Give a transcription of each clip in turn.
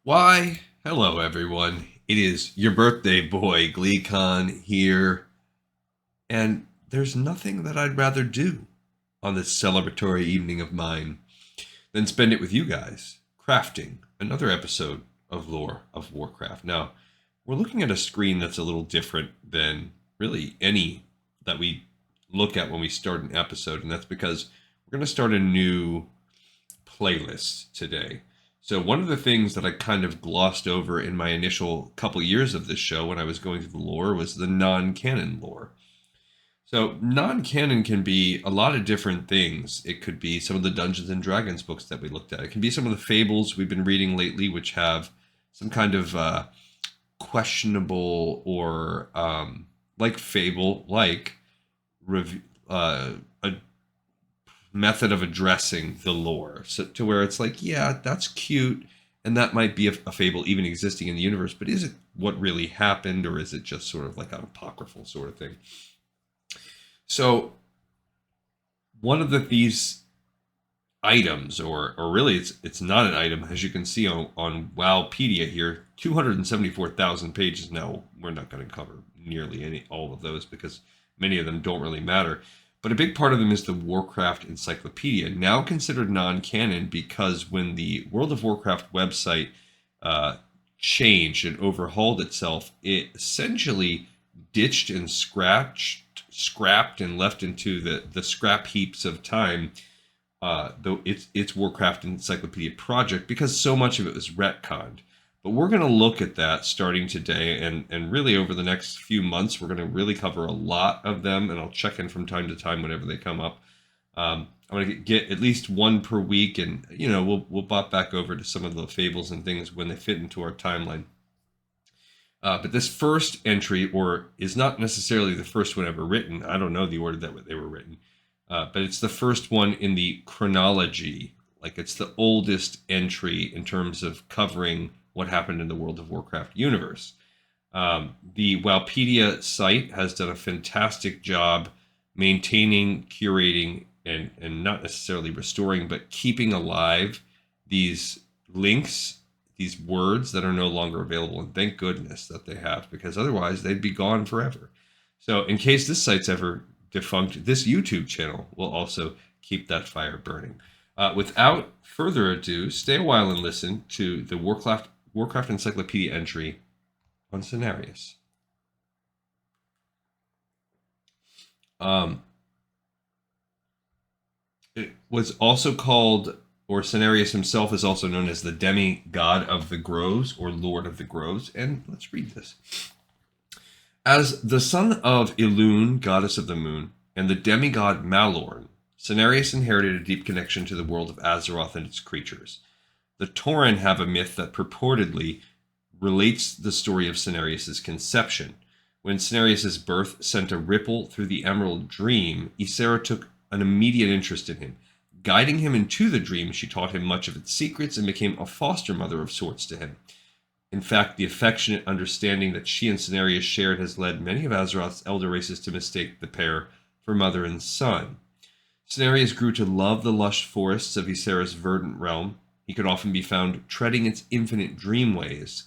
Why, hello everyone. It is your birthday boy, GleeCon here, and there's nothing that I'd rather do on this celebratory evening of mine than spend it with you guys, crafting another episode of Lore of Warcraft. Now, we're looking at a screen that's a little different than really any that we look at when we start an episode, and that's because we're going to start a new playlist today. So one of the things that I kind of glossed over in my initial couple years of this show when I was going through the lore was the non-canon lore. So non-canon can be a lot of different things. It could be some of the Dungeons and Dragons books that we looked at. It can be some of the fables we've been reading lately, which have some kind of questionable or like fable, like a method of addressing the lore, so to where it's like, yeah, that's cute, and that might be a fable even existing in the universe, but is it what really happened, or is it just sort of like an apocryphal sort of thing? So one of these items, or really it's not an item, as you can see on Wowpedia here, 274,000 pages. Now we're not going to cover nearly all of those because many of them don't really matter. But a big part of them is the Warcraft Encyclopedia, now considered non-canon because when the World of Warcraft website changed and overhauled itself, it essentially ditched and scrapped and left into the scrap heaps of time though its Warcraft Encyclopedia project, because so much of it was retconned. But we're going to look at that starting today, and really over the next few months, we're going to really cover a lot of them, and I'll check in from time to time whenever they come up. I'm going to get at least one per week, and we'll bop back over to some of the fables and things when they fit into our timeline. But this first entry, or is not necessarily the first one ever written. I don't know the order that they were written, but it's the first one in the chronology. Like, it's the oldest entry in terms of covering what happened in the World of Warcraft universe. The Wowpedia site has done a fantastic job maintaining, curating, and not necessarily restoring, but keeping alive these links, these words that are no longer available. And thank goodness that they have, because otherwise they'd be gone forever. So in case this site's ever defunct, this YouTube channel will also keep that fire burning. Without further ado, stay a while and listen to the Warcraft Encyclopedia entry on Cenarius. It was also called, or Cenarius himself is also known as the demigod of the groves, or Lord of the Groves. And let's read this. As the son of Elune, goddess of the moon, and the demigod Malorn, Cenarius inherited a deep connection to the world of Azeroth and its creatures. The Tauren have a myth that purportedly relates the story of Cenarius' conception. When Cenarius' birth sent a ripple through the Emerald Dream, Ysera took an immediate interest in him. Guiding him into the dream, she taught him much of its secrets and became a foster mother of sorts to him. In fact, the affectionate understanding that she and Cenarius shared has led many of Azeroth's elder races to mistake the pair for mother and son. Cenarius grew to love the lush forests of Ysera's verdant realm. He could often be found treading its infinite dreamways,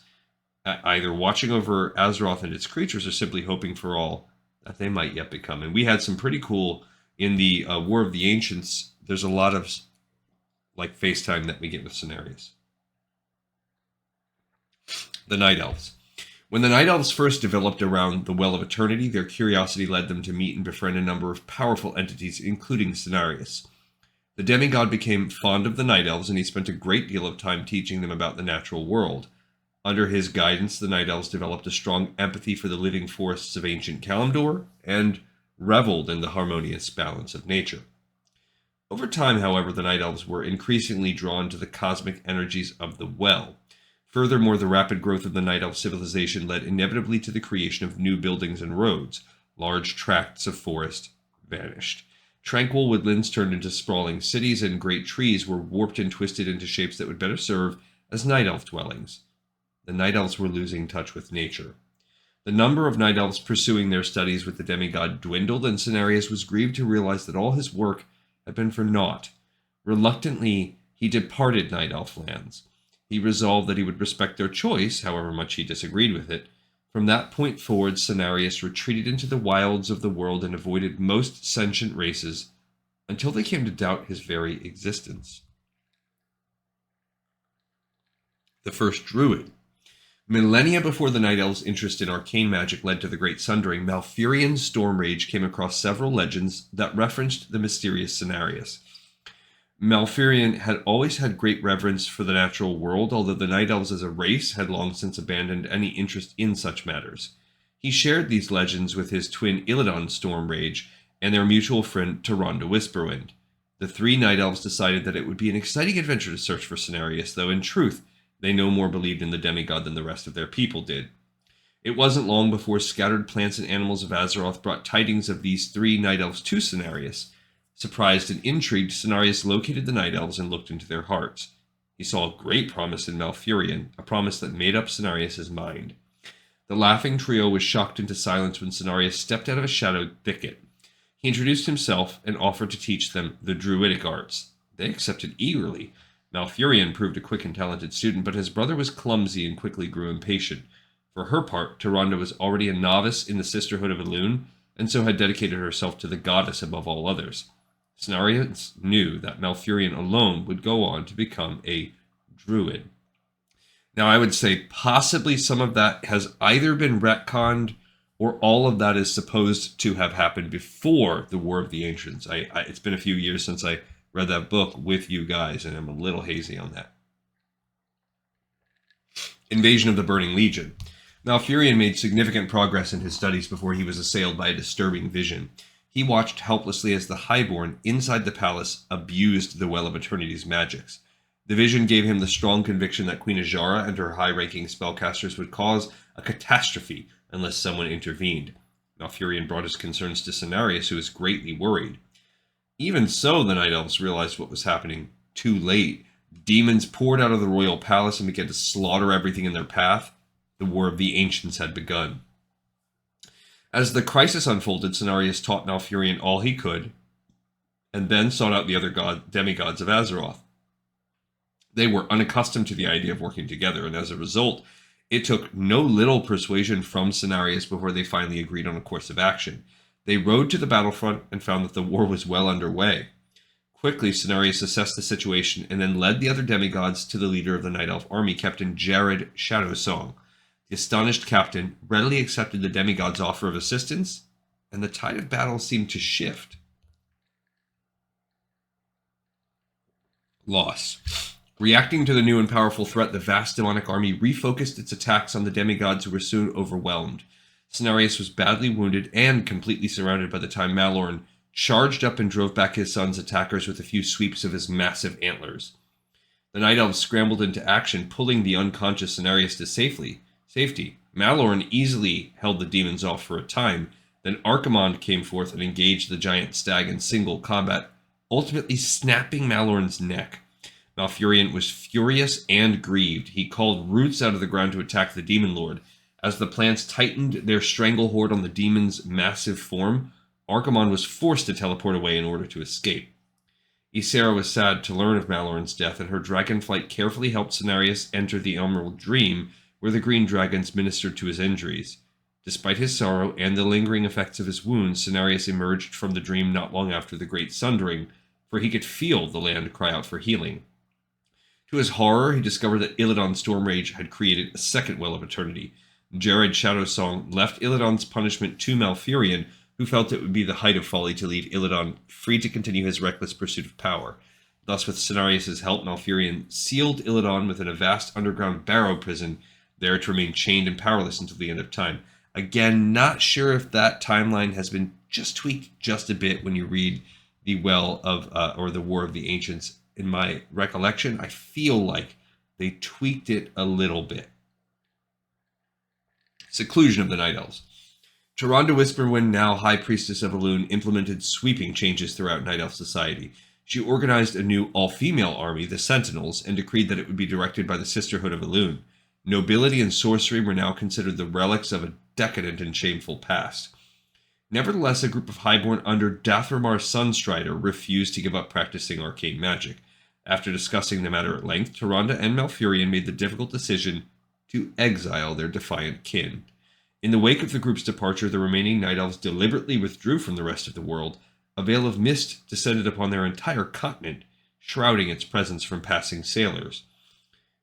either watching over Azeroth and its creatures or simply hoping for all that they might yet become. And we had some pretty cool, in the War of the Ancients, there's a lot of like FaceTime that we get with Cenarius. The Night Elves. When the Night Elves first developed around the Well of Eternity, their curiosity led them to meet and befriend a number of powerful entities, including Cenarius. The demigod became fond of the Night Elves, and he spent a great deal of time teaching them about the natural world. Under his guidance, the Night Elves developed a strong empathy for the living forests of ancient Kalimdor and reveled in the harmonious balance of nature. Over time, however, the Night Elves were increasingly drawn to the cosmic energies of the Well. Furthermore, the rapid growth of the Night Elf civilization led inevitably to the creation of new buildings and roads. Large tracts of forest vanished. Tranquil woodlands turned into sprawling cities, and great trees were warped and twisted into shapes that would better serve as Night Elf dwellings. The Night Elves were losing touch with nature. The number of Night Elves pursuing their studies with the demigod dwindled, and Cenarius was grieved to realize that all his work had been for naught. Reluctantly, he departed Night Elf lands. He resolved that he would respect their choice, however much he disagreed with it. From that point forward, Cenarius retreated into the wilds of the world and avoided most sentient races until they came to doubt his very existence. The First Druid. Millennia before the Night Elves' interest in arcane magic led to the Great Sundering, Malfurion's Storm Rage came across several legends that referenced the mysterious Cenarius. Malfurion had always had great reverence for the natural world, although the Night Elves as a race had long since abandoned any interest in such matters. He shared these legends with his twin Illidan Storm Rage and their mutual friend Tyrande Whisperwind. The three Night Elves decided that it would be an exciting adventure to search for Cenarius, though in truth, they no more believed in the demigod than the rest of their people did. It wasn't long before scattered plants and animals of Azeroth brought tidings of these three Night Elves to Cenarius. Surprised and intrigued, Cenarius located the Night Elves and looked into their hearts. He saw great promise in Malfurion, a promise that made up Cenarius' mind. The laughing trio was shocked into silence when Cenarius stepped out of a shadowed thicket. He introduced himself and offered to teach them the druidic arts. They accepted eagerly. Malfurion proved a quick and talented student, but his brother was clumsy and quickly grew impatient. For her part, Tyrande was already a novice in the Sisterhood of Elune, and so had dedicated herself to the goddess above all others. Cenarius knew that Malfurion alone would go on to become a druid. Now, I would say possibly some of that has either been retconned or all of that is supposed to have happened before the War of the Ancients. It's been a few years since I read that book with you guys, and I'm a little hazy on that. Invasion of the Burning Legion. Malfurion made significant progress in his studies before he was assailed by a disturbing vision. He watched helplessly as the Highborn inside the palace abused the Well of Eternity's magics. The vision gave him the strong conviction that Queen Azshara and her high-ranking spellcasters would cause a catastrophe unless someone intervened. Malfurion brought his concerns to Cenarius, who was greatly worried. Even so, the Night Elves realized what was happening too late. Demons poured out of the royal palace and began to slaughter everything in their path. The War of the Ancients had begun. As the crisis unfolded, Cenarius taught Malfurion all he could, and then sought out the other demigods of Azeroth. They were unaccustomed to the idea of working together, and as a result, it took no little persuasion from Cenarius before they finally agreed on a course of action. They rode to the battlefront and found that the war was well underway. Quickly, Cenarius assessed the situation and then led the other demigods to the leader of the Night Elf army, Captain Jared Shadowsong. The astonished captain readily accepted the demigod's offer of assistance, and the tide of battle seemed to shift. Loss. Reacting to the new and powerful threat, the vast demonic army refocused its attacks on the demigods, who were soon overwhelmed. Cenarius was badly wounded and completely surrounded by the time Malorn charged up and drove back his son's attackers with a few sweeps of his massive antlers. The Night Elves scrambled into action, pulling the unconscious Cenarius to safety. Malorn easily held the demons off for a time, then Archimonde came forth and engaged the giant stag in single combat, ultimately snapping Malorn's neck. Malfurion was furious and grieved. He called roots out of the ground to attack the Demon Lord. As the plants tightened their stranglehold on the demon's massive form, Archimonde was forced to teleport away in order to escape. Ysera was sad to learn of Malorn's death, and her dragonflight carefully helped Cenarius enter the Emerald Dream, where the green dragons ministered to his injuries. Despite his sorrow and the lingering effects of his wounds, Cenarius emerged from the dream not long after the Great Sundering, for he could feel the land cry out for healing. To his horror, he discovered that Illidan Stormrage had created a second Well of Eternity. Jared Shadowsong left Illidan's punishment to Malfurion, who felt it would be the height of folly to leave Illidan free to continue his reckless pursuit of power. Thus, with Cenarius' help, Malfurion sealed Illidan within a vast underground barrow prison, there to remain chained and powerless until the end of time. Again, not sure if that timeline has been just tweaked just a bit when you read the Well of, or the War of the Ancients. In my recollection, I feel like they tweaked it a little bit. Seclusion of the Night Elves. Tyrande Whisperwind, now High Priestess of Elune, implemented sweeping changes throughout Night Elf society. She organized a new all-female army, the Sentinels, and decreed that it would be directed by the Sisterhood of Elune. Nobility and sorcery were now considered the relics of a decadent and shameful past. Nevertheless, a group of Highborn under Dathramar's Sunstrider refused to give up practicing arcane magic. After discussing the matter at length, Tyrande and Malfurion made the difficult decision to exile their defiant kin. In the wake of the group's departure, the remaining Night Elves deliberately withdrew from the rest of the world. A veil of mist descended upon their entire continent, shrouding its presence from passing sailors.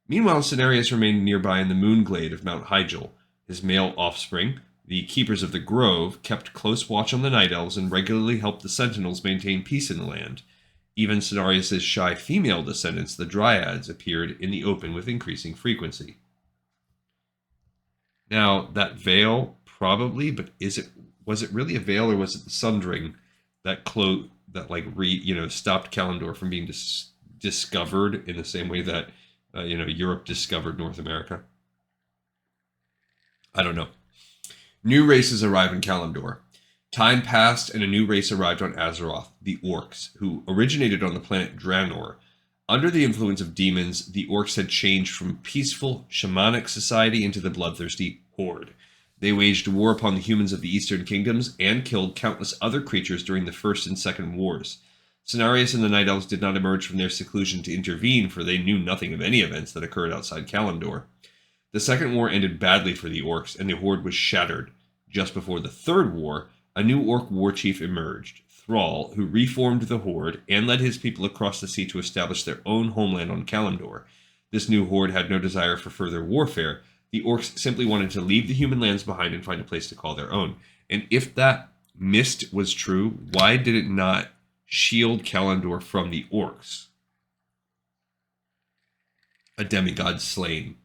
Meanwhile, Cenarius remained nearby in the moonglade of Mount Hyjal. His male offspring, the Keepers of the Grove, kept close watch on the Night Elves and regularly helped the Sentinels maintain peace in the land. Even Cenarius' shy female descendants, the Dryads, appeared in the open with increasing frequency. Now, that veil, probably, but was it really a veil, or was it the Sundering that stopped Kalimdor from being discovered in the same way that Europe discovered North America? I don't know. New races arrive in Kalimdor. Time passed and a new race arrived on Azeroth, the Orcs, who originated on the planet Draenor. Under the influence of demons, the Orcs had changed from peaceful, shamanic society into the bloodthirsty Horde. They waged war upon the humans of the Eastern Kingdoms and killed countless other creatures during the First and Second Wars. Cenarius and the Night Elves did not emerge from their seclusion to intervene, for they knew nothing of any events that occurred outside Kalimdor. The Second War ended badly for the Orcs, and the Horde was shattered. Just before the Third War, a new Orc war chief emerged, Thrall, who reformed the Horde and led his people across the sea to establish their own homeland on Kalimdor. This new Horde had no desire for further warfare. The Orcs simply wanted to leave the human lands behind and find a place to call their own. And if that mist was true, why did it not shield Kalimdor from the Orcs? A demigod slain.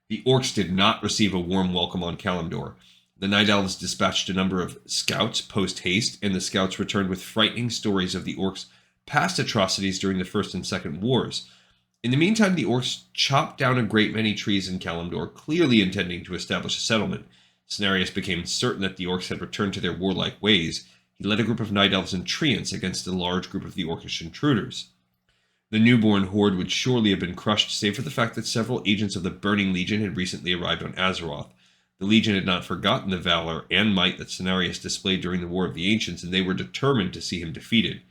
The Orcs did not receive a warm welcome on Kalimdor. The Night Elves dispatched a number of scouts post-haste, and the scouts returned with frightening stories of the Orcs' past atrocities during the First and Second Wars. In the meantime, the Orcs chopped down a great many trees in Kalimdor, clearly intending to establish a settlement. Cenarius became certain that the Orcs had returned to their warlike ways. He led a group of Night Elves in treants against a large group of the Orcish intruders. The newborn Horde would surely have been crushed, save for the fact that several agents of the Burning Legion had recently arrived on Azeroth. The Legion had not forgotten the valor and might that Cenarius displayed during the War of the Ancients, and they were determined to see him defeated.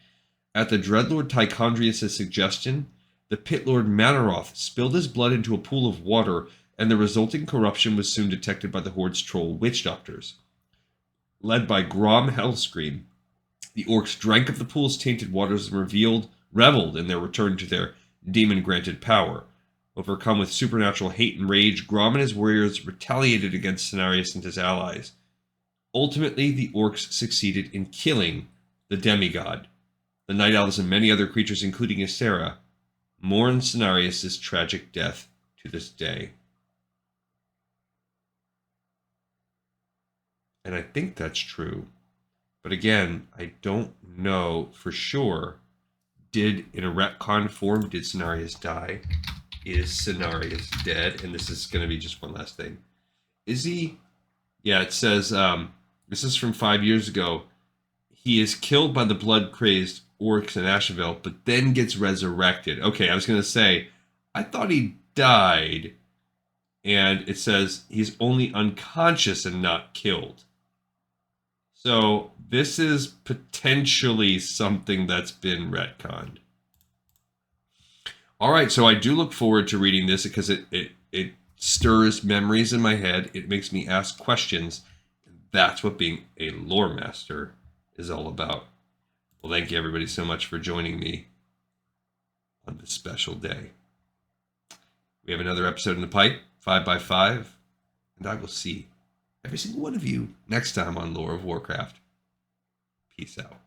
At the Dreadlord Tychondrius' suggestion, the Pitlord Manaroth spilled his blood into a pool of water, and the resulting corruption was soon detected by the Horde's troll witch doctors. Led by Grom Hellscream, the Orcs drank of the pool's tainted waters and reveled in their return to their demon-granted power. Overcome with supernatural hate and rage, Grom and his warriors retaliated against Cenarius and his allies. Ultimately, the Orcs succeeded in killing the demigod. The Night Elves and many other creatures, including Ysera, mourn Cenarius' tragic death to this day. And I think that's true. But again, I don't know for sure. In a retcon form, did Cenarius die? Is Cenarius dead? And this is going to be just one last thing. Is he? Yeah, it says, this is from 5 years ago. He is killed by the blood-crazed Orcs in Ashenvale, but then gets resurrected. Okay, I was going to say, I thought he died. And it says he's only unconscious and not killed. So this is potentially something that's been retconned. All right, so I do look forward to reading this because it stirs memories in my head. It makes me ask questions. That's what being a lore master is all about. Well, thank you everybody so much for joining me on this special day. We have another episode in the pipe, 5x5, and I will see every single one of you next time on Lore of Warcraft. Peace out.